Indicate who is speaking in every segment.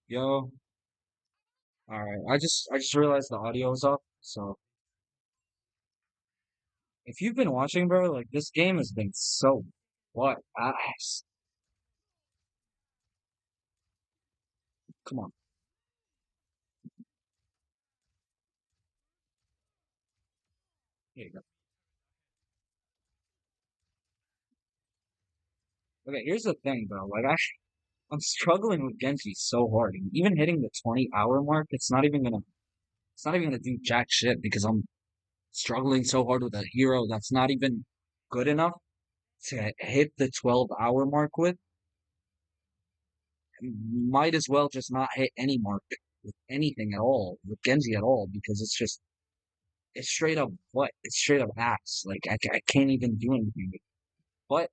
Speaker 1: Yo, all right. I just realized the audio is off. So if you've been watching, bro, like this game has been so what ass. Come on, here you go. Okay, here's the thing, bro. I'm struggling with Genji so hard. And even hitting the 20-hour mark, it's not even gonna do jack shit because I'm struggling so hard with a hero that's not even good enough to hit the 12-hour mark with. Might as well just not hit any mark with anything at all, with Genji at all, because it's straight up what? It's straight up ass. Like I can't even do anything. But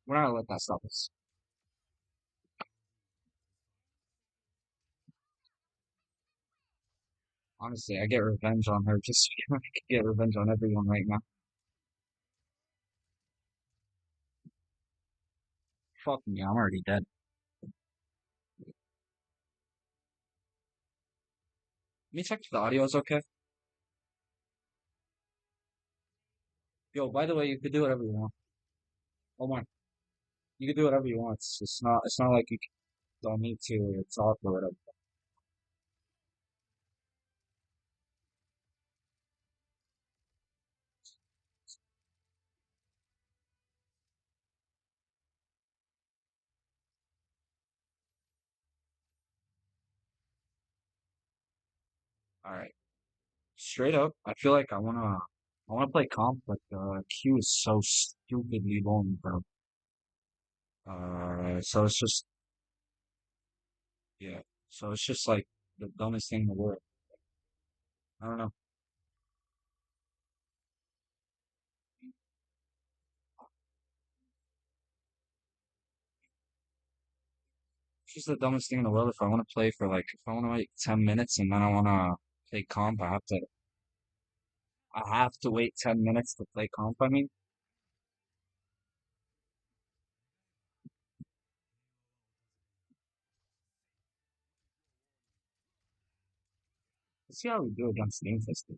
Speaker 1: we're not gonna let that stop us. Honestly, I get revenge on her. Just I could get revenge on everyone right now. Fuck me, I'm already dead. Let me check if the audio is okay. Yo, by the way, you could do whatever you want. Oh my, you could do whatever you want. It's not like you don't need to talk or whatever. All right, straight up, I feel like I wanna play comp, but Q is so stupidly long, bro. So it's just yeah. So it's just like the dumbest thing in the world. I don't know. It's just the dumbest thing in the world. If I want to play for like, if I want to wait 10 minutes and then I want to play comp, I have to wait 10 minutes to play comp. I mean, let's see how we do against Game Fisted.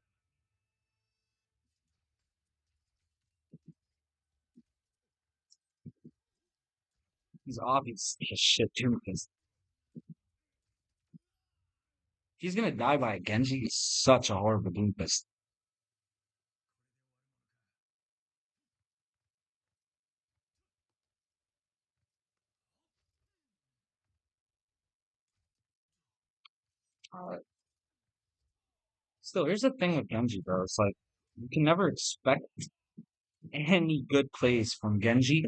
Speaker 1: He's obviously a shit too because he's gonna die by a Genji. He's such a horrible Doomfist. Uh, Still, here's the thing with Genji, bro. It's like you can never expect any good plays from Genji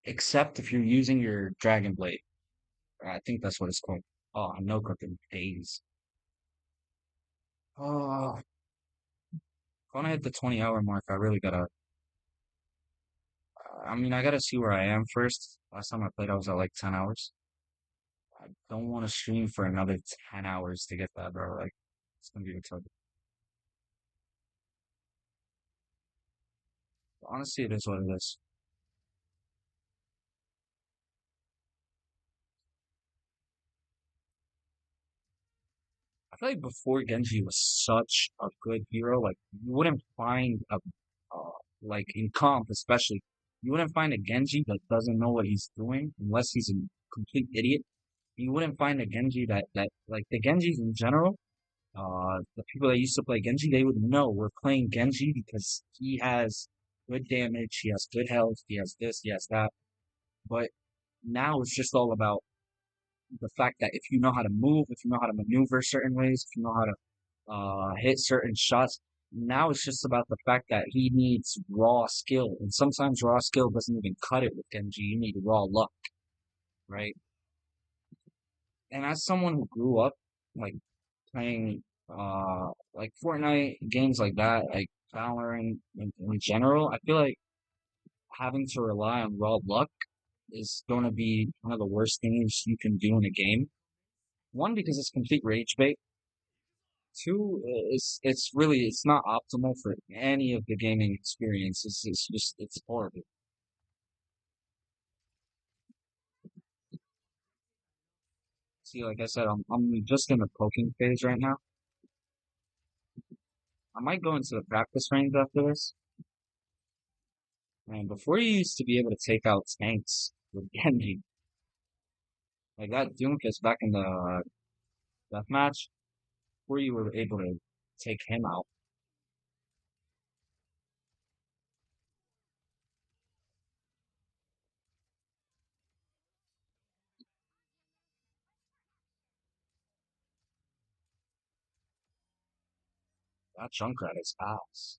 Speaker 1: except if you're using your Dragon Blade. I think that's what it's called. Oh, no cooking days. Oh, when I hit the 20-hour mark, I really gotta. I mean, I gotta see where I am first. Last time I played, I was at like 10 hours. I don't want to stream for another 10 hours to get that, bro. Like, it's gonna be retarded. Honestly, it is what it is. I feel like before Genji was such a good hero, like, you wouldn't find like in comp especially, you wouldn't find a Genji that doesn't know what he's doing unless he's a complete idiot. You wouldn't find a Genji that like the Genjis in general. The people that used to play Genji, they would know we're playing Genji because he has good damage, he has good health, he has this, he has that. But now it's just all about the fact that if you know how to move, if you know how to maneuver certain ways, if you know how to hit certain shots, now it's just about the fact that he needs raw skill. And sometimes raw skill doesn't even cut it with Genji. You need raw luck, right? And as someone who grew up like playing like Fortnite games like that, like Valorant in general, I feel like having to rely on raw luck is going to be one of the worst things you can do in a game. One, because it's complete rage bait. Two, it's really it's not optimal for any of the gaming experience. It's just it's horrible. See, like I said, I'm just in the poking phase right now. I might go into the practice range after this. And before you used to be able to take out tanks with Genji, like that Doomfist back in the death match, before you were able to take him out, that Junkrat is ass.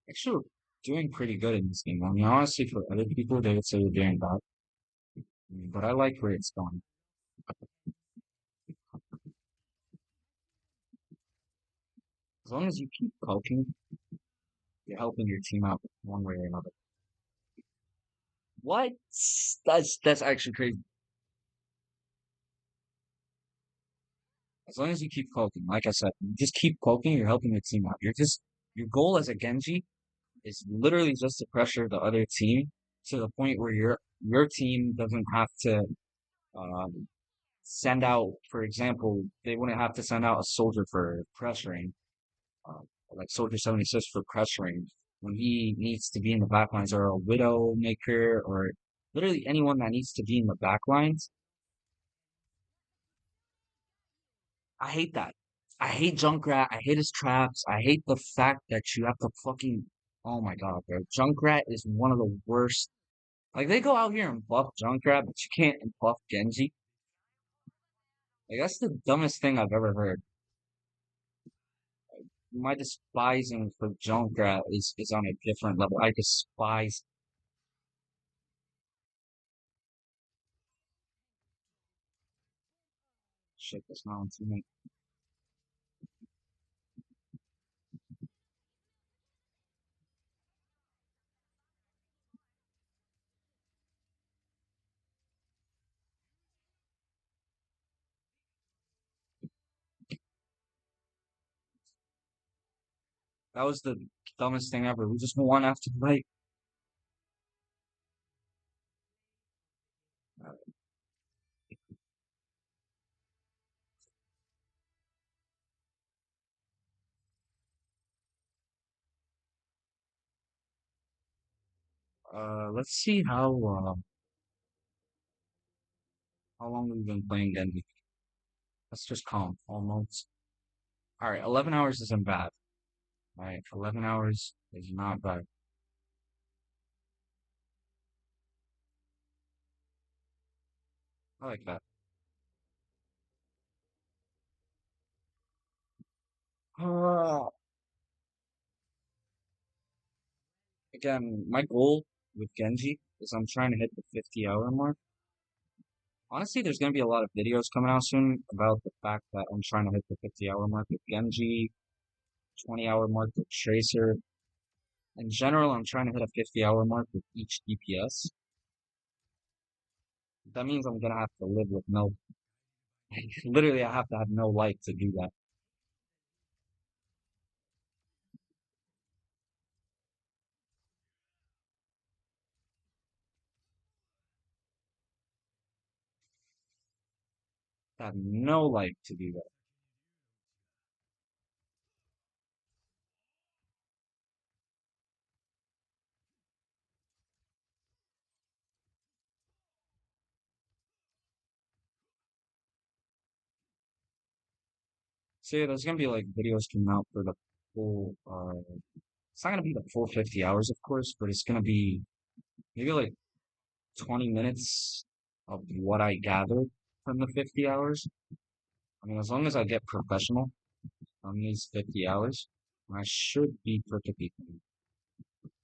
Speaker 1: Actually, doing pretty good in this game. I mean, honestly, for other people, they would say you're doing bad, but I like where it's going. As long as you keep poking, you're helping your team out one way or another. What? That's actually crazy. As long as you keep poking, like I said, you just keep poking, you're helping your team out. Your goal as a Genji is literally just to pressure the other team to the point where your team doesn't have to um, send out, for example, they wouldn't have to send out a soldier for pressuring, uh, like Soldier 76 for pressuring when he needs to be in the backlines, or a Widow Maker, or literally anyone that needs to be in the backlines. I hate that. I hate Junkrat. I hate his traps. I hate the fact that you have to fucking. Oh my god, bro. Junkrat is one of the worst. Like, they go out here and buff Junkrat, but you can't buff Genji. Like, that's the dumbest thing I've ever heard. My despising for Junkrat is on a different level. I despise. Shit, that's not on teammate. That was the dumbest thing ever. We just won after like. Let's see how long we've been playing Genji. Let's just calm almost. All right, 11 hours isn't bad. All right, 11 hours is not bad. I like that. Uh, Again, my goal with Genji is I'm trying to hit the 50-hour mark. Honestly, there's going to be a lot of videos coming out soon about the fact that I'm trying to hit the 50-hour mark with Genji, 20-hour mark with Tracer. In general, I'm trying to hit a 50-hour mark with each DPS. That means I'm going to have to live with no, literally, I have to have no light to do that. I have no light to do that. So yeah, there's gonna be like videos coming out for the full it's not gonna be the full 50 hours, of course, but it's gonna be maybe like 20 minutes of what I gathered from the 50 hours. I mean, as long as I get professional on these 50 hours, I should be perfectly fine.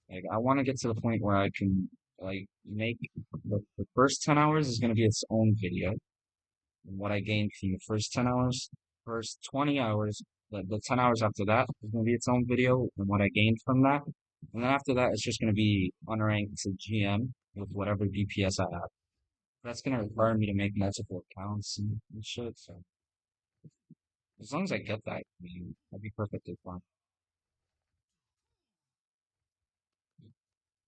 Speaker 1: Like, I want to get to the point where I can like make the first 10 hours is gonna be its own video. And what I gained from the first 10 hours, first 20 hours, the 10 hours after that is going to be its own video and what I gained from that. And then after that, it's just going to be unranked to GM with whatever DPS I have. That's going to require me to make multiple accounts and shit. So as long as I get that, I mean, I'll be perfectly fine.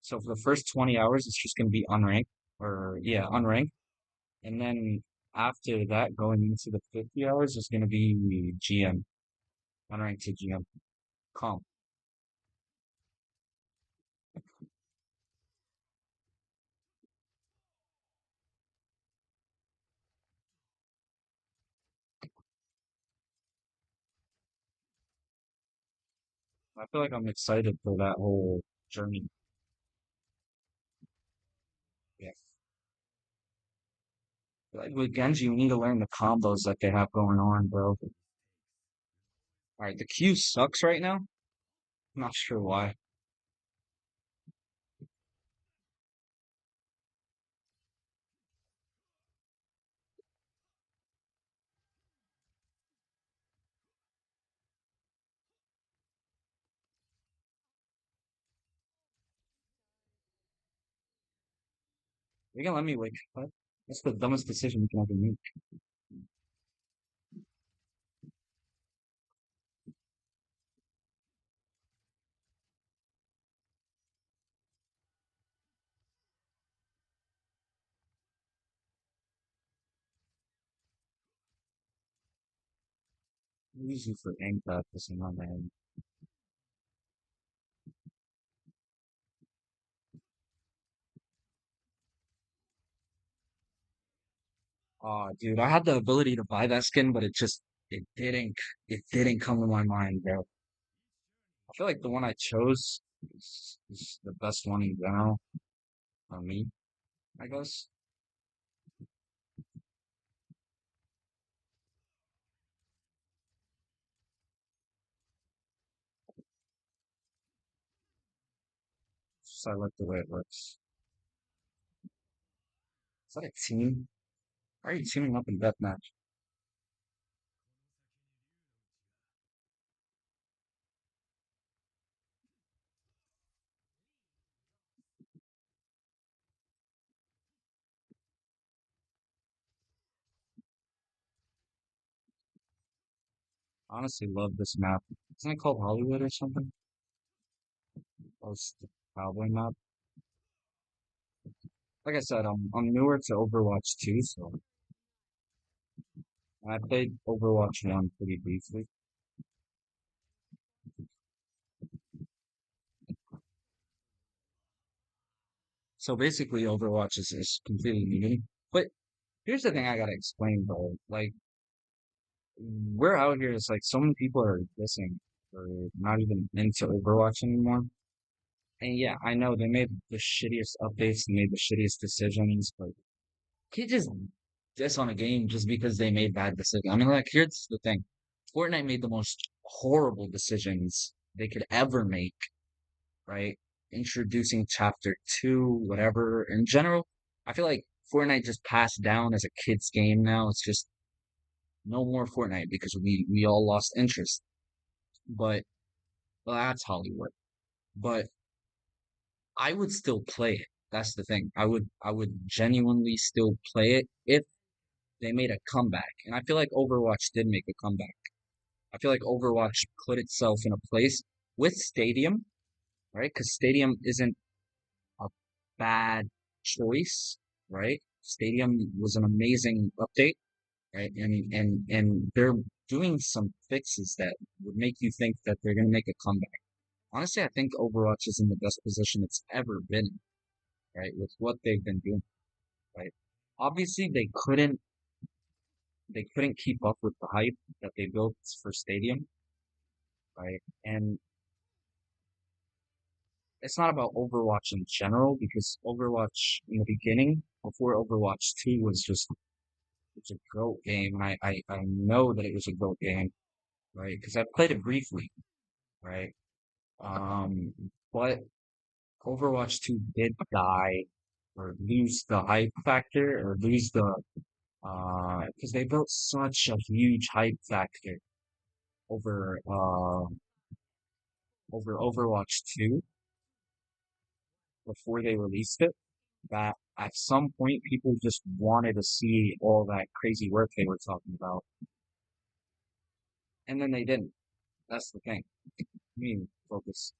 Speaker 1: So for the first 20 hours, it's just going to be unranked, or yeah, unranked. And then after that, going into the 50 hours, is going to be GM, unranked to GM comp. I feel like I'm excited for that whole journey. Yeah. Like with Genji, we need to learn the combos that they have going on, bro. All right, the Q sucks right now. I'm not sure why. You're gonna let me wake up? That's the dumbest decision you can ever make. Easy for aim practicing on that. Dude, I had the ability to buy that skin, but it didn't come to my mind, bro. I feel like the one I chose is the best one in general for me, I guess. Just I like the way it looks. Is that a team? Why are you teaming up in deathmatch? Honestly, love this map. Isn't it called Hollywood or something? Oh, it's the cowboy map. Like I said, I'm newer to Overwatch 2, so I played Overwatch 1 pretty briefly. So basically, Overwatch is completely new to me. But here's the thing I gotta explain, though. Like, we're out here, it's like so many people are dissing or not even into Overwatch anymore. And yeah, I know they made the shittiest updates, they made the shittiest decisions, but can't just diss on a game just because they made bad decisions. I mean, like, here's the thing. Fortnite made the most horrible decisions they could ever make, right? Introducing chapter two, whatever. In general, I feel like Fortnite just passed down as a kid's game now. It's just no more Fortnite because we all lost interest. But well, that's Hollywood. But I would still play it. That's the thing. I would genuinely still play it if they made a comeback. And I feel like Overwatch did make a comeback. I feel like Overwatch put itself in a place with Stadium, right? Because Stadium isn't a bad choice, right? Stadium was an amazing update, right? And they're doing some fixes that would make you think that they're gonna make a comeback. Honestly, I think Overwatch is in the best position it's ever been in, right? With what they've been doing, right? Obviously, they couldn't keep up with the hype that they built for Stadium, right? And it's not about Overwatch in general because Overwatch in the beginning, before Overwatch 2, was just it's a GOAT game, and I know that it was a GOAT game, right? Because I played it briefly, right? Um, but Overwatch 2 did die or lose the hype factor or lose the because they built such a huge hype factor over over Overwatch 2 before they released it that at some point people just wanted to see all that crazy work they were talking about, and then they didn't. That's the thing. I mean, focus.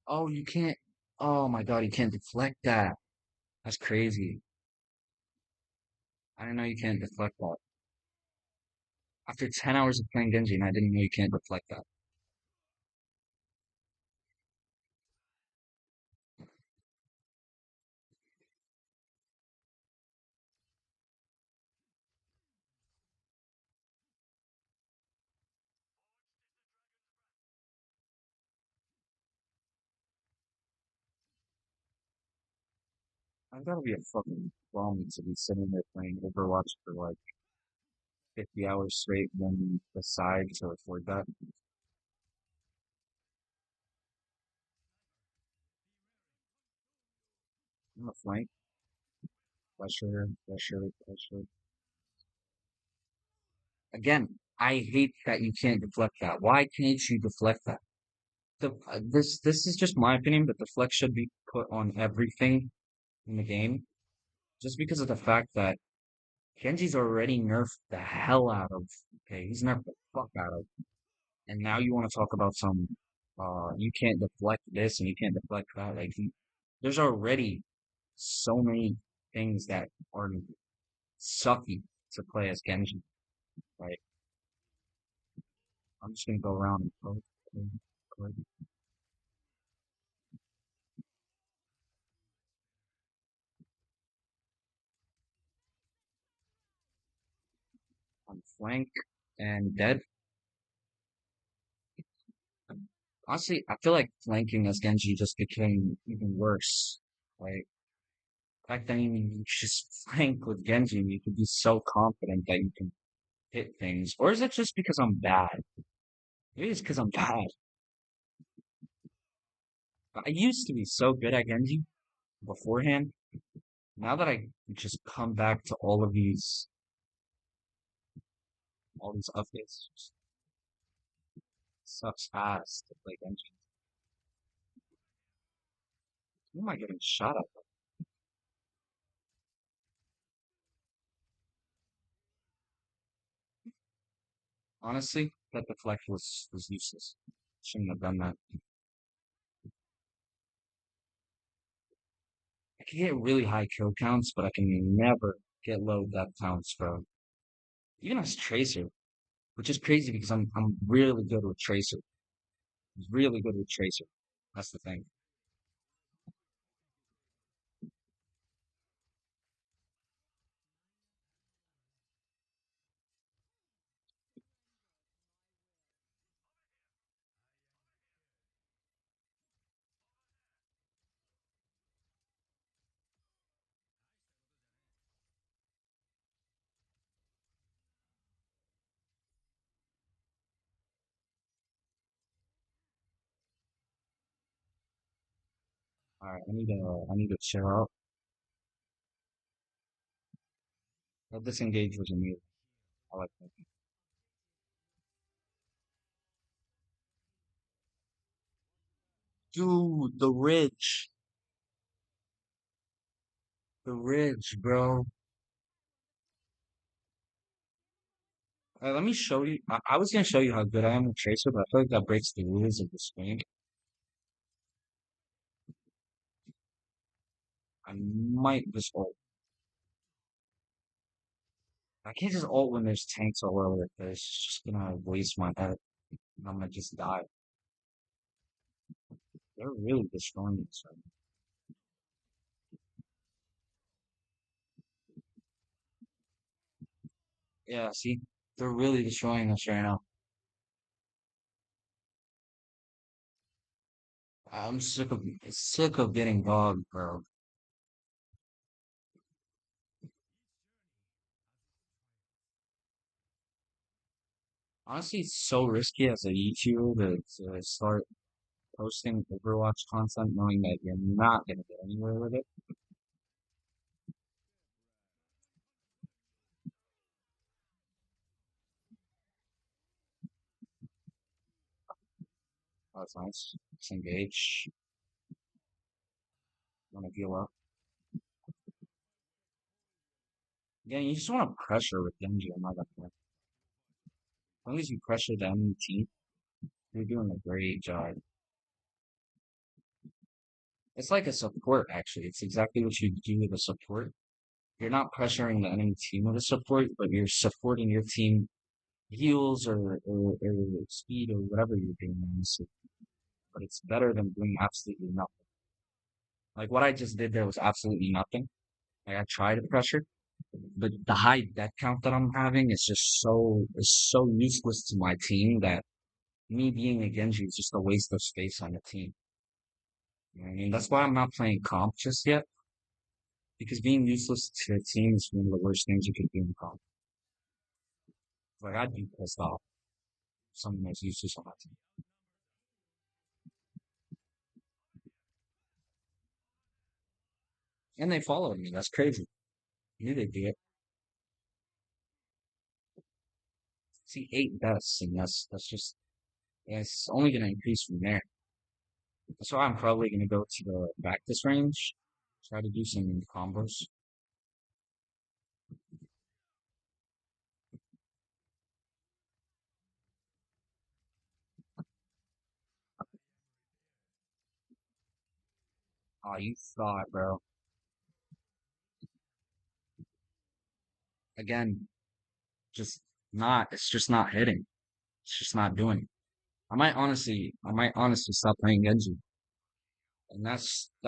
Speaker 1: Oh, you can't. Oh my God, you can't deflect that. That's crazy. I didn't know you can't deflect that. After 10 hours of playing Genji, and I didn't know you can't deflect that. I've got to be a fucking bum to be sitting there playing Overwatch for like 50 hours straight, then decide to afford that. I'm a flank. Pressure, pressure, pressure. Again, I hate that you can't deflect that. Why can't you deflect that? This is just my opinion, but the flex should be put on everything in the game, just because of the fact that Genji's already nerfed the hell out of. Okay, he's nerfed the fuck out of, and now you want to talk about some. You can't deflect this and you can't deflect that. Like, there's already so many things that are sucky to play as Genji. Right? I'm just gonna go around and code. On flank and dead. Honestly, I feel like flanking as Genji just became even worse. Like, back then you just flank with Genji and you could be so confident that you can hit things. Or is it just because I'm bad? Maybe it's because I'm bad. I used to be so good at Genji beforehand. Now that I just come back to all these updates, it just sucks ass to play Genji. Who am I getting shot at? Honestly, that deflect was useless. Shouldn't have done that. I can get really high kill counts, but I can never get low death counts, bro. Even as Tracer, which is crazy because I'm really good with Tracer. I'm really good with Tracer. That's the thing. All right, I need to chill out. That disengage was a mute. I like that. Dude, the ridge, bro. Let me show you. I was gonna show you how good I am with Tracer, but I feel like that breaks the rules of this game. I might just ult. I can't just ult when there's tanks all over the place. It's just gonna waste my head. And I'm gonna just die. They're really destroying this right now. Yeah, see, they're really destroying us right now. I'm sick of getting dogged, bro. Honestly, it's so risky as a YouTuber to start posting Overwatch content knowing that you're not gonna get anywhere with it. Oh, that's nice. Disengage. Wanna heal up. Yeah, you just want to pressure with Genji. I'm not gonna. As long as you pressure the enemy team, you're doing a great job. It's like a support, actually. It's exactly what you do with a support. You're not pressuring the enemy team with a support, but you're supporting your team heals or speed or whatever you're doing, honestly. But it's better than doing absolutely nothing. Like what I just did there was absolutely nothing. Like I tried to pressure, but the high death count that I'm having is so useless to my team that me being a Genji is just a waste of space on the team. You know what I mean? That's why I'm not playing comp just yet, because being useless to a team is one of the worst things you could do in comp. Like I'd be pissed off if someone was useless on my team. And they followed me. That's crazy. I knew they'd do it. See, 8 deaths, and that's just yeah, it's only gonna increase from there. That's why I'm probably gonna go to the practice range, try to do some combos. Oh, you thought, bro. Again, just not. It's just not hitting. It's just not doing it. I might honestly stop playing Genji, and that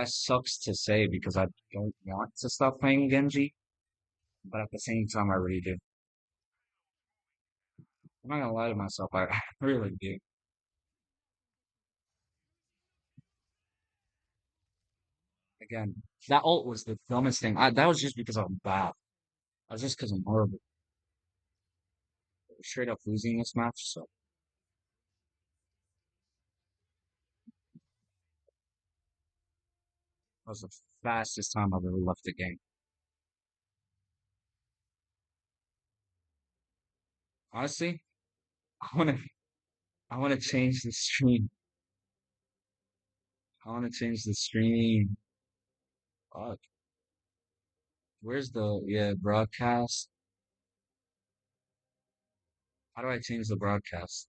Speaker 1: sucks to say because I don't want to stop playing Genji, but at the same time, I really do. I'm not gonna lie to myself. I really do. Again, that ult was the dumbest thing. That was just because I'm bad. That was just because I'm horrible. Straight up losing this match, so that was the fastest time I've ever left the game. Honestly, I wanna I wanna change the stream. I wanna change the stream. Fuck. Where's the broadcast? How do I change the broadcast?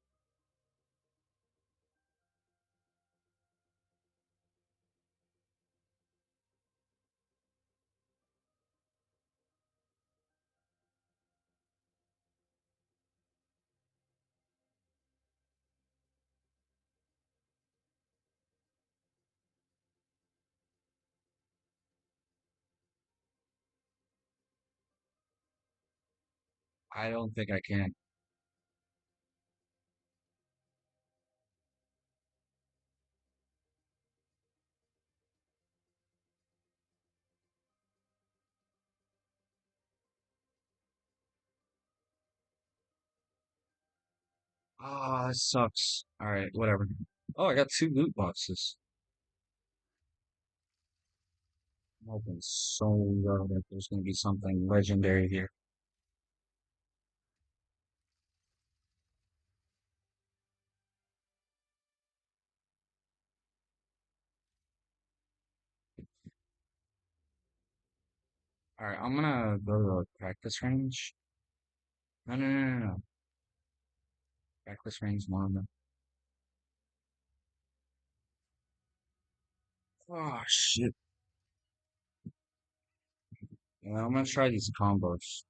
Speaker 1: I don't think I can. Ah, that sucks. All right, whatever. Oh, I got two loot boxes. I'm hoping so well that there's gonna be something legendary here. All right, I'm gonna go to the practice range. No, no, no, no, no. Practice range one of them. Oh shit. Yeah, I'm gonna try these combos.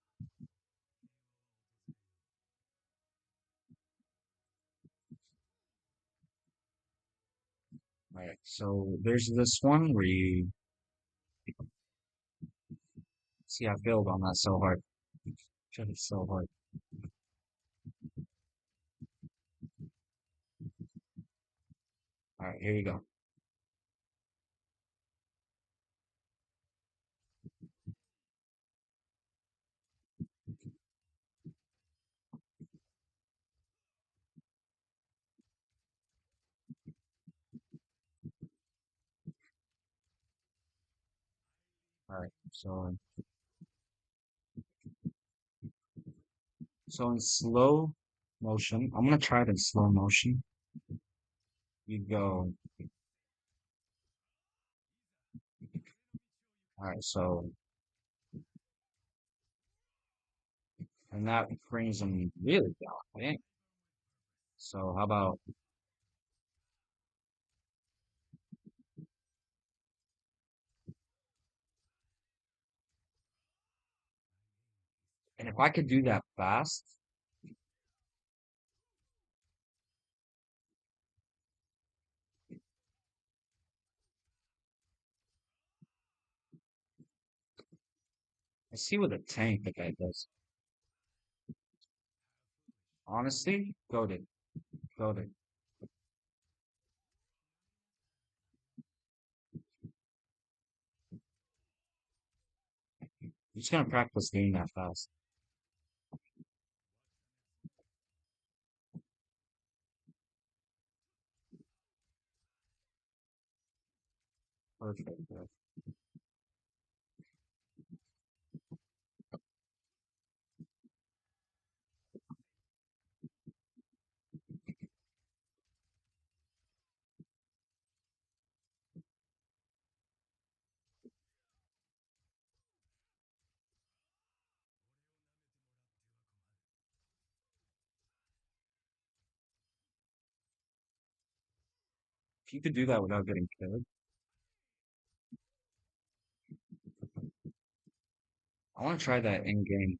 Speaker 1: All right, so there's this one where you see I failed on that so hard. Shit, it's so hard. All right, here you go. All right, so in slow motion, I'm gonna try it in slow motion. You go. All right, so and that brings them really down. Dang. So how about And if I could do that fast, I see what a tank the guy does. Honestly, goaded, goaded. I'm just gonna practice doing that fast. Perfect. Bro. If you could do that without getting killed, I want to try that in game.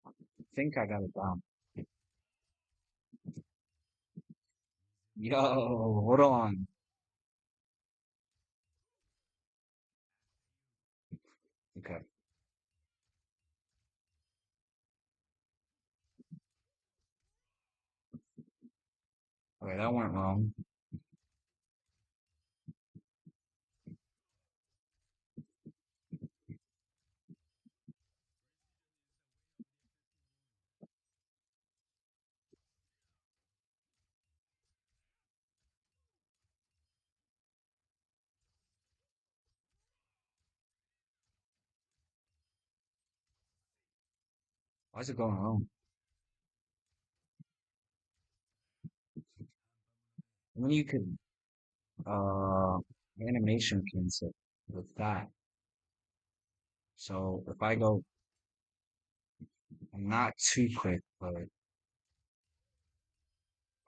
Speaker 1: I think I got it down. Yo, hold on. Okay, okay, that went wrong. Why is it going wrong? When you could uh animation cancel with that. So if I go not too quick, but if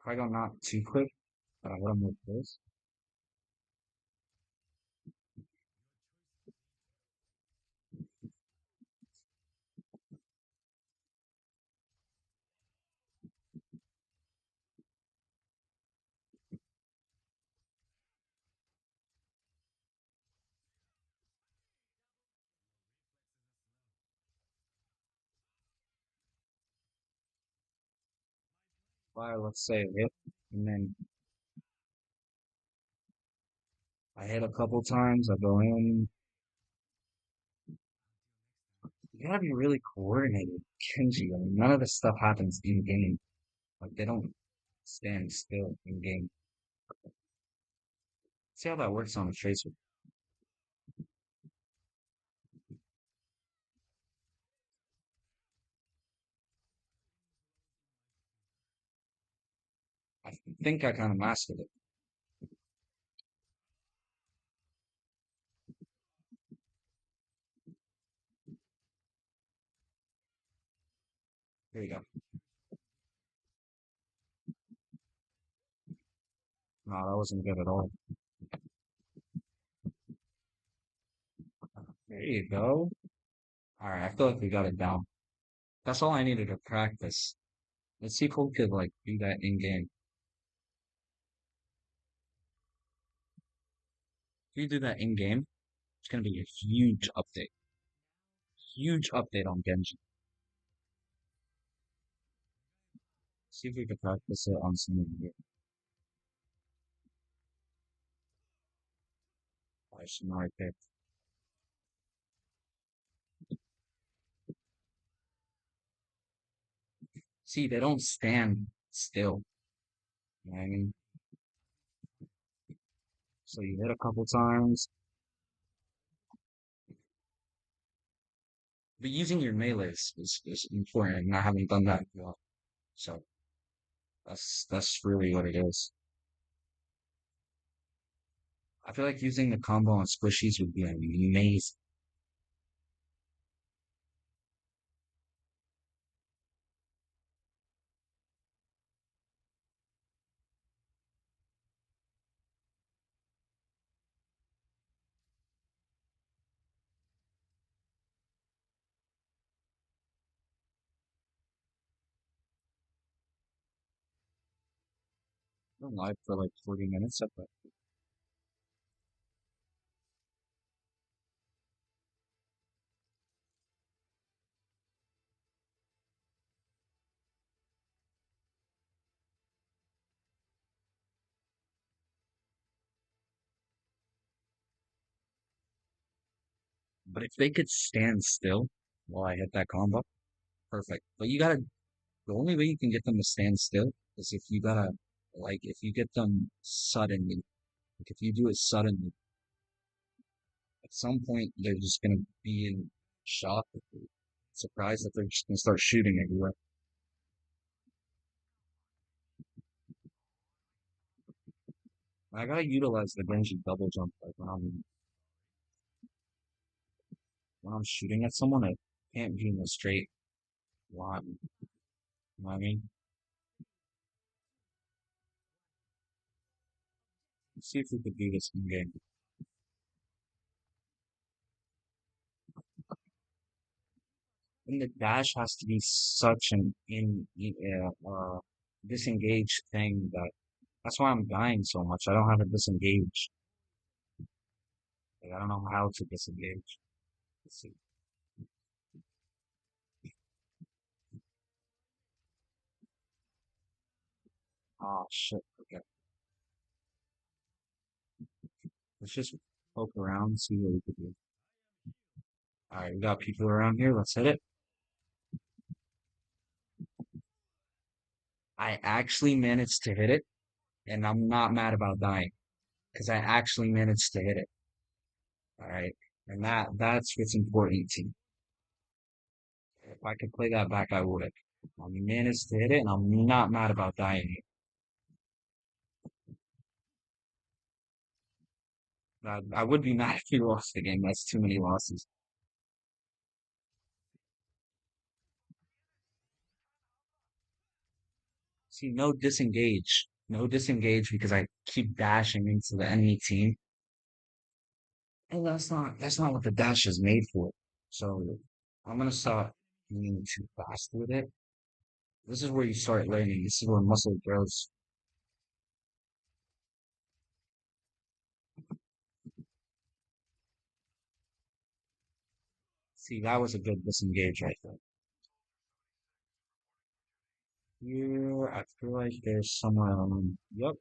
Speaker 1: I go not too quick, but I want to move this. Fire, let's say a hit, and then I hit a couple times. I go in. You gotta be really coordinated, Genji. I mean, none of this stuff happens in game. Like they don't stand still in game. See how that works on a tracer. I think I kind of mastered it. Here you go. No, that wasn't good at all. There you go. All right, I feel like we got it down. That's all I needed to practice. Let's see if we could like do that in game. If we do that in game, it's gonna be a huge update on Genji. See if we can practice it on someone here. I should know right there. See, they don't stand still. You know what I mean? So you hit a couple times, but using your melee is important. And I haven't done that well, so that's really what it is. I feel like using the combo on squishies would be amazing. I'm live for like 40 minutes. But if they could stand still while I hit that combo, perfect. But the only way you can get them to stand still is if you gotta, like, if you get them suddenly. Like, if you do it suddenly, at some point they're just gonna be in shock, surprised that they're just gonna start shooting everywhere. I gotta utilize the Genji double jump, like when I'm shooting at someone, I can't be in a straight line. You know what I mean? Let's see if we could do this in game. And the dash has to be such an disengaged thing that that's why I'm dying so much. I don't have a disengage. Like, I don't know how to disengage. Let's see. Oh shit. Okay. Let's just poke around, see what we could do. All right, we got people around here. Let's hit it. I actually managed to hit it, and I'm not mad about dying because I actually managed to hit it. All right, and that's what's important to me. If I could play that back, I would. I managed to hit it, and I'm not mad about dying. I would be mad if we lost the game. That's too many losses. See, no disengage. No disengage because I keep dashing into the enemy team. And that's not what the dash is made for. So I'm gonna stop being too fast with it. This is where you start learning. This is where muscle grows. See, that was a good disengage right there. Here, I feel like there's somewhere on. Yep.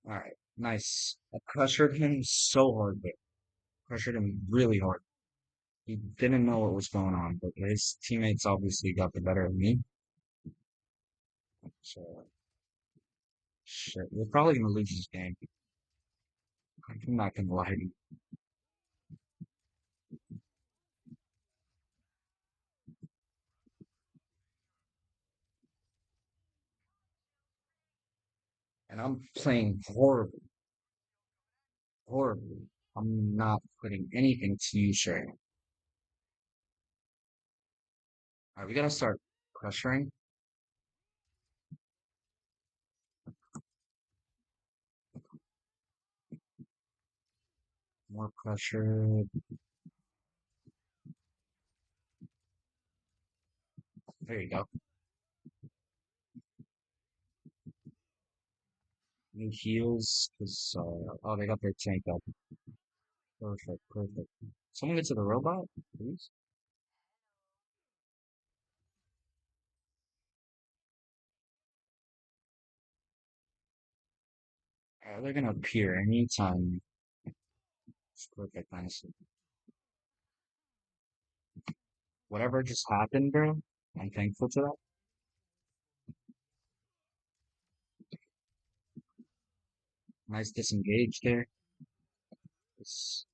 Speaker 1: All right. Nice. I pressured him so hard there. Pressured him really hard. He didn't know what was going on, but his teammates obviously got the better of me. So, shit, we're probably gonna lose this game. I'm not gonna lie to you. And I'm playing horribly, horribly. I'm not putting anything to you, Shay. Alright, we gotta start pressuring. More pressure. There you go. New heals, because, oh, they got their tank up. Perfect, perfect. Someone get to the robot, please. They're gonna appear anytime. It's perfect, honestly. Whatever just happened, bro, I'm thankful to that. Nice disengage there. Let's,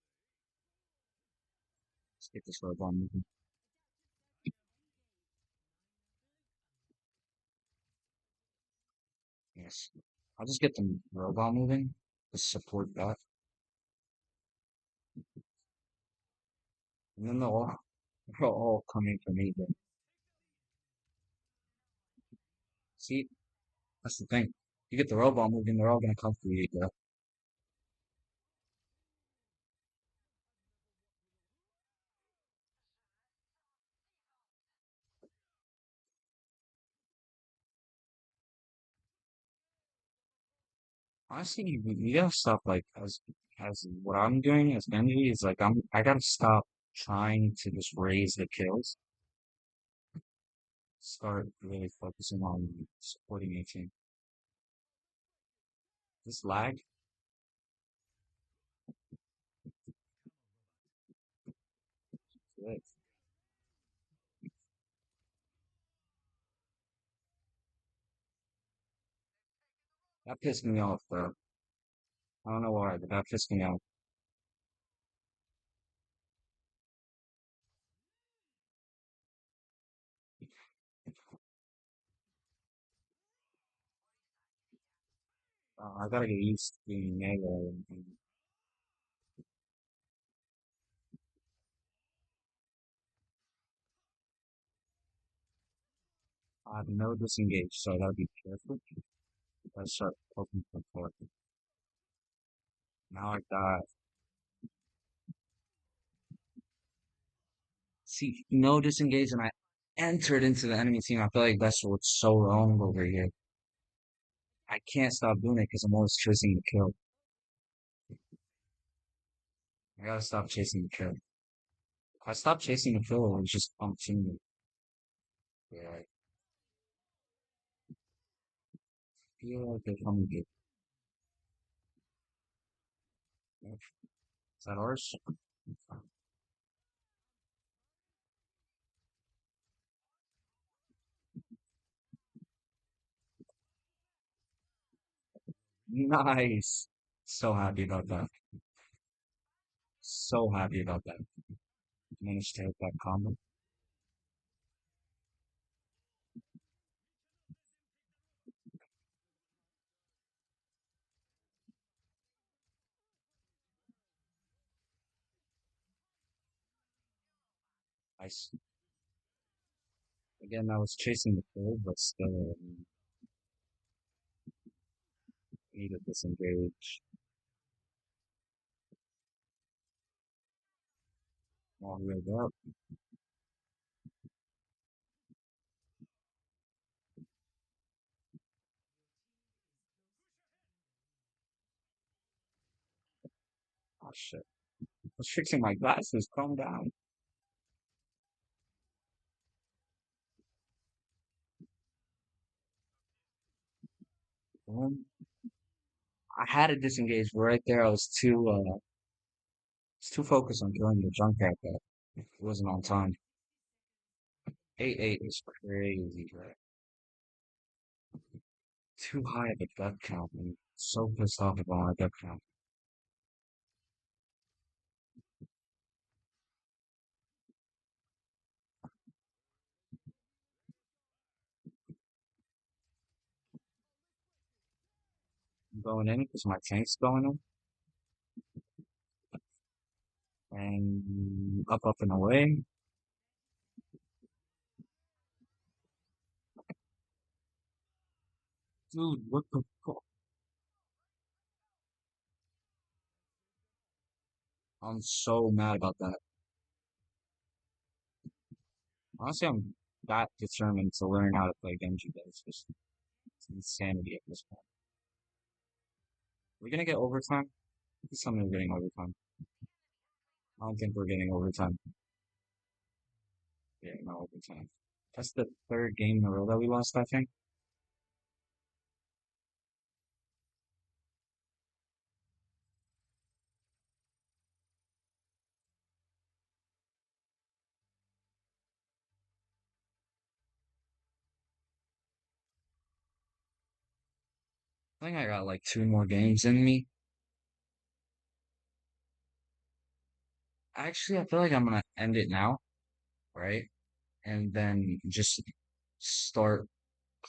Speaker 1: let's get this robot moving. Yes. I'll just get the robot moving to support that. And then they'll all come in for me. But see, that's the thing. You get the robot moving, they're all gonna come for you, bro. Honestly, you gotta stop like as what I'm doing as Genji is like I gotta stop trying to just raise the kills. Start really focusing on supporting a team. This lag, good. That pissed me off, bro. I don't know why, but that pissed me off. I gotta get used to being melee. And I have no disengage, so I gotta be careful. I start poking for forth. Now I got see no disengage, and I entered into the enemy team. I feel like that's what's so wrong over here. I can't stop doing it because I'm always chasing the kill. I gotta stop chasing the kill. If I stop chasing the kill, it's just pumping. Yeah, I feel like they're coming good. Is that ours? Nice. So happy about that. So happy about that. Managed to hit that combo. Nice. Again, I was chasing the kill, but still needed disengage. All the way up. Oh shit. I was fixing my glasses. Calm down. Um, I had to disengage but right there. I was too focused on killing the Junkrat that it wasn't on time. 8-8 is crazy, right? Too high of a death count. I'm so pissed off about my death count. I'm going in because my tank's going in. And up and away. Dude, what the fuck? I'm so mad about that. Honestly, I'm that determined to learn how to play Genji, but it's insanity at this point. We're gonna get overtime. Please tell me we're getting overtime. I don't think we're getting overtime. Yeah, no overtime. That's the third game in a row that we lost, I think. I think I got like two more games in me. Actually, I feel like I'm gonna end it now, right? And then just start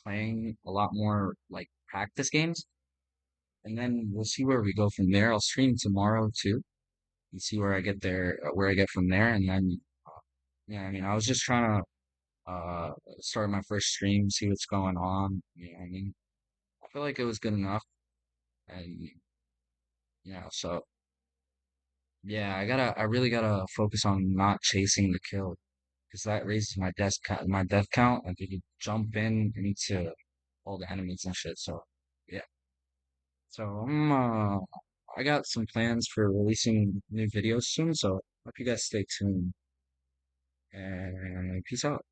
Speaker 1: playing a lot more like practice games. And then we'll see where we go from there. I'll stream tomorrow too and see where I get there, where I get from there. And then, yeah, I mean, I was just trying to start my first stream, see what's going on. You know what I mean? I feel like it was good enough. And, so yeah, I really gotta focus on not chasing the kill because that raises my death count. And if you jump in into all the enemies and shit. So, yeah. So I got some plans for releasing new videos soon, so hope you guys stay tuned and peace out.